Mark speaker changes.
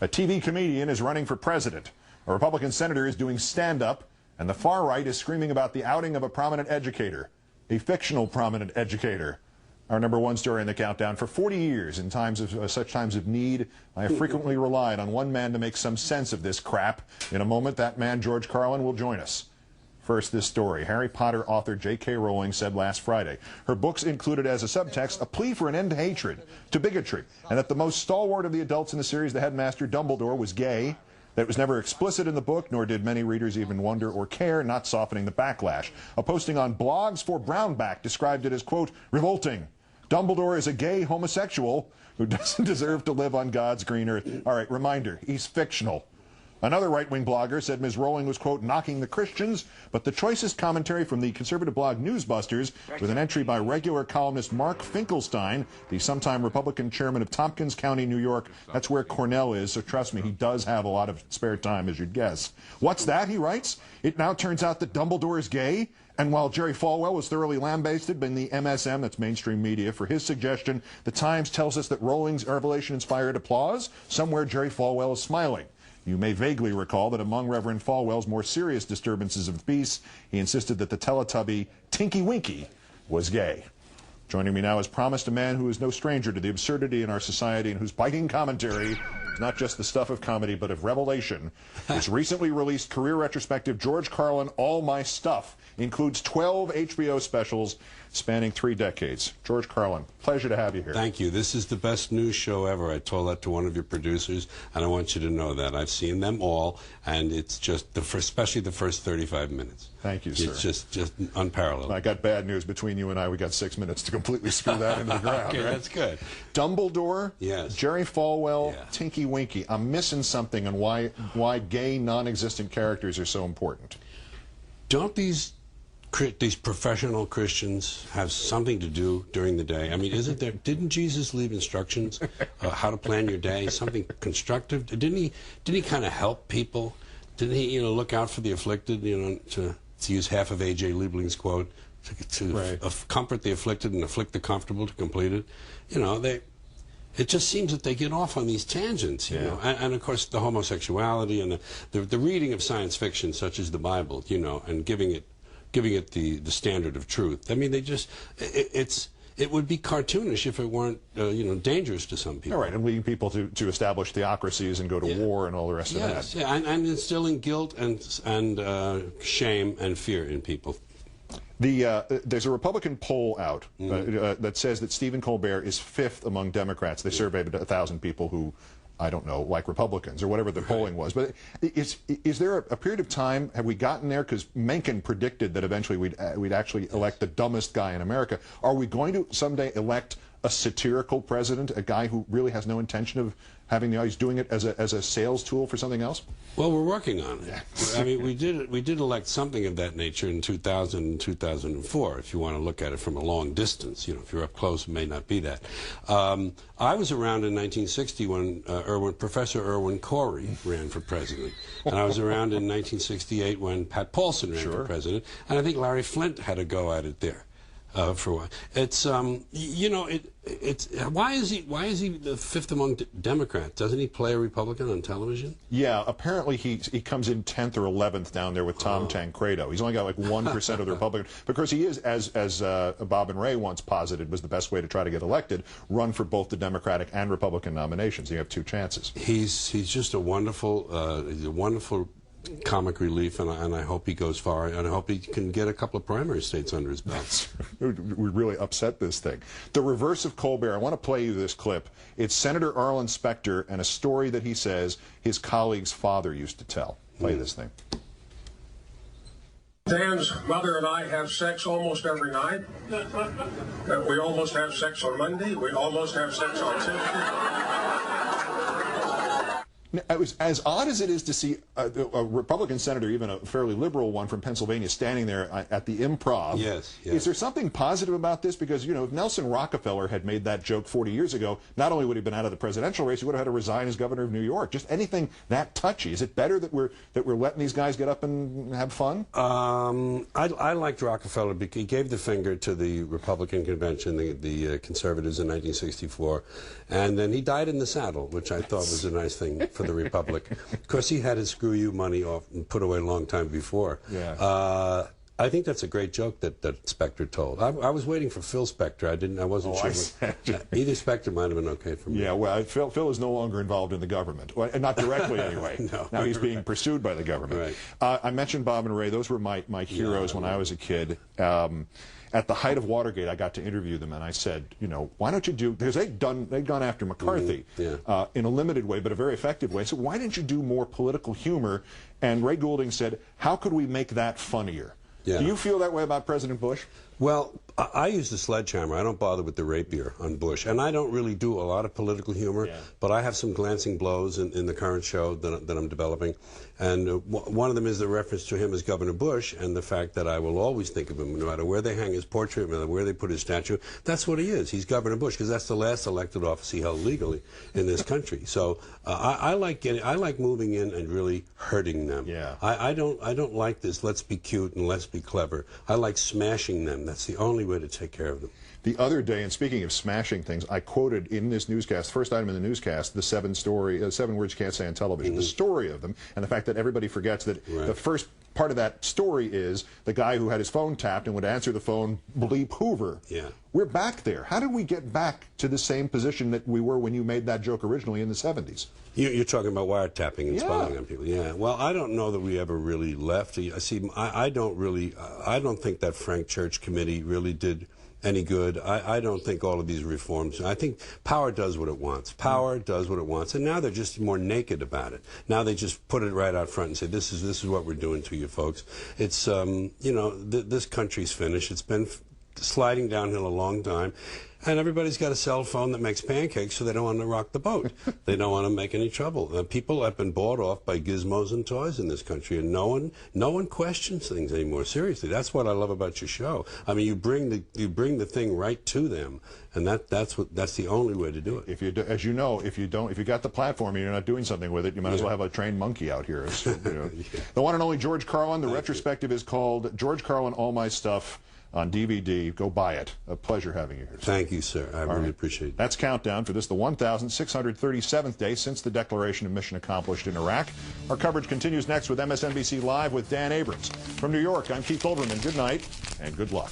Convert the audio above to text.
Speaker 1: A TV comedian is running for president. A Republican senator is doing stand-up, and the far right is screaming about the outing of a prominent educator, a fictional prominent educator. Our #1 story in the countdown. For 40 years, in such times of need, I have frequently relied on one man to make some sense of this crap. In a moment, that man, George Carlin, will join us. First, this story. Harry Potter author J.K. Rowling said last Friday her books included as a subtext a plea for an end to hatred, to bigotry, and that the most stalwart of the adults in the series, the headmaster Dumbledore, was gay. That was never explicit in the book, nor did many readers even wonder or care, not softening the backlash. A posting on Blogs for Brownback described it as, quote, revolting. Dumbledore is a gay homosexual who doesn't deserve to live on God's green earth. All right, reminder, he's fictional. Another right-wing blogger said Ms. Rowling was, quote, knocking the Christians, but the choicest commentary from the conservative blog Newsbusters, with an entry by regular columnist Mark Finkelstein, the sometime Republican chairman of Tompkins County, New York. That's where Cornell is, so trust me, he does have a lot of spare time, as you'd guess. What's that, he writes? It now turns out that Dumbledore is gay? And while Jerry Falwell was thoroughly lambasted in the MSM, that's mainstream media, for his suggestion, the Times tells us that Rowling's revelation inspired applause. Somewhere Jerry Falwell is smiling. You may vaguely recall that among Reverend Falwell's more serious disturbances of peace, he insisted that the Teletubby Tinky Winky was gay. Joining me now, as promised, a man who is no stranger to the absurdity in our society and whose biting commentary is not just the stuff of comedy but of revelation. His recently released career retrospective, George Carlin, All My Stuff, includes 12 HBO specials spanning 3 decades. George Carlin, pleasure to have you here.
Speaker 2: Thank you. This is the best news show ever. I told that to one of your producers, and I want you to know that. I've seen them all, and it's just, especially the first 35 minutes.
Speaker 1: Thank you, sir.
Speaker 2: It's just unparalleled.
Speaker 1: I got bad news. Between you and I, we got 6 minutes to completely screw that into the ground.
Speaker 2: Okay,
Speaker 1: right?
Speaker 2: That's good.
Speaker 1: Dumbledore,
Speaker 2: yes.
Speaker 1: Jerry Falwell,
Speaker 2: yeah.
Speaker 1: Tinky Winky. I'm missing something on why gay, non-existent characters are so important.
Speaker 2: Don't these professional Christians have something to do during the day? I mean, isn't there? Didn't Jesus leave instructions how to plan your day? Something constructive? Didn't he kind of help people? Didn't he, look out for the afflicted? To use half of A.J. Liebling's quote, to
Speaker 1: right.
Speaker 2: Comfort the afflicted and afflict the comfortable to complete it. It just seems that they get off on these tangents, you know. And of course the homosexuality and the reading of science fiction, such as the Bible, and giving it the standard of truth. I mean, it would be cartoonish if it weren't, dangerous to some people.
Speaker 1: All right, and leading people to establish theocracies and go to war and all the rest of that.
Speaker 2: Yeah, and instilling guilt and shame and fear in people.
Speaker 1: There's a Republican poll out that says that Stephen Colbert is 5th among Democrats. They surveyed 1,000 people who, I don't know, like Republicans or whatever the polling was. But is there a period of time, have we gotten there? Because Mencken predicted that eventually we'd actually elect the dumbest guy in America. Are we going to someday elect a satirical president, a guy who really has no intention of having he's doing it as a sales tool for something else?
Speaker 2: Well, we're working on it. Yeah. I mean, we did elect something of that nature in 2000 and 2004, if you want to look at it from a long distance. If you're up close, it may not be that. I was around in 1960 when Professor Irwin Corey ran for president. And I was around in 1968 when Pat Paulson ran for president. And I think Larry Flint had a go at it there. For a while. It's why is he the 5th among Democrats? Doesn't he play a Republican on television?
Speaker 1: Yeah, apparently he comes in 10th or 11th down there with Tom Tancredo. He's only got like 1% of the Republican, because he is, as Bob and Ray once posited, was the best way to try to get elected, run for both the Democratic and Republican nominations. You have 2 chances.
Speaker 2: He's just a wonderful comic relief, and I hope he goes far, and I hope he can get a couple of primary states under his belt.
Speaker 1: We really upset this thing. The reverse of Colbert, I want to play you this clip. It's Senator Arlen Specter and a story that he says his colleague's father used to tell. Play this thing.
Speaker 3: Dan's mother and I have sex almost every night. We almost have sex on Monday. We almost have sex on Tuesday.
Speaker 1: It was as odd as it is to see a Republican senator, even a fairly liberal one from Pennsylvania, standing there at the Improv.
Speaker 2: Yes.
Speaker 1: Is there something positive about this? Because, if Nelson Rockefeller had made that joke 40 years ago, not only would he have been out of the presidential race, he would have had to resign as governor of New York. Just anything that touchy. Is it better that we're letting these guys get up and have fun?
Speaker 2: I liked Rockefeller because he gave the finger to the Republican convention, the conservatives in 1964, and then he died in the saddle, which I thought was a nice thing for for the Republic. Of course, he had his screw you money off and put away a long time before.
Speaker 1: Yeah.
Speaker 2: I think that's a great joke that Spector told. I was waiting for Phil Spector. I wasn't sure. Either Spector might have been okay for me.
Speaker 1: Yeah, well, Phil is no longer involved in the government. Well, not directly, anyway.
Speaker 2: No.
Speaker 1: Now he's being pursued by the government.
Speaker 2: Right.
Speaker 1: I mentioned Bob and Ray. Those were my heroes when I was a kid. At the height of Watergate, I got to interview them, and I said, you know, why don't you do, because they'd gone after McCarthy in a limited way, but a very effective way. So why didn't you do more political humor? And Ray Goulding said, how could we make that funnier?
Speaker 2: Yeah.
Speaker 1: Do you feel that way about President Bush?
Speaker 2: Well, I use the sledgehammer. I don't bother with the rapier on Bush. And I don't really do a lot of political humor, but I have some glancing blows in the current show that I'm developing. And one of them is the reference to him as Governor Bush and the fact that I will always think of him, no matter where they hang his portrait, no matter where they put his statue. That's what he is. He's Governor Bush, because that's the last elected office he held legally in this country. So I like moving in and really hurting them.
Speaker 1: Yeah.
Speaker 2: I don't like this, let's be cute and let's be clever. I like smashing them. That's the only way to take care of them.
Speaker 1: The other day, and speaking of smashing things, I quoted in this newscast, first item in the newscast, the 7 words you can't say on television, the story of them, and the fact that everybody forgets that the first part of that story is the guy who had his phone tapped and would answer the phone, bleep Hoover.
Speaker 2: Yeah.
Speaker 1: We're back there. How did we get back to the same position that we were when you made that joke originally in the 70s?
Speaker 2: You're talking about wiretapping and spying on people. Yeah. Well, I don't know that we ever really left. See, I don't think that Frank Church committee really did any good. I don't think all of these reforms. I think power does what it wants. Power does what it wants, and now they're just more naked about it. Now they just put it right out front and say, "This is what we're doing to you folks." It's you know, this country's finished. It's been sliding downhill a long time. And everybody's got a cell phone that makes pancakes, so they don't want to rock the boat. They don't want to make any trouble. People have been bought off by gizmos and toys in this country, and no one questions things anymore. Seriously, that's what I love about your show. I mean, you bring the thing right to them, and that's the only way to do it.
Speaker 1: If you do, as you know, if you got the platform and you're not doing something with it, you might as well have a trained monkey out here. You know. The one and only George Carlin. The retrospective is called George Carlin, All My Stuff, on DVD. Go buy it. A pleasure having you here.
Speaker 2: Thank you, sir. I really appreciate it.
Speaker 1: That's Countdown for this, the 1,637th day since the declaration of mission accomplished in Iraq. Our coverage continues next with MSNBC Live with Dan Abrams. From New York, I'm Keith Olbermann. Good night and good luck.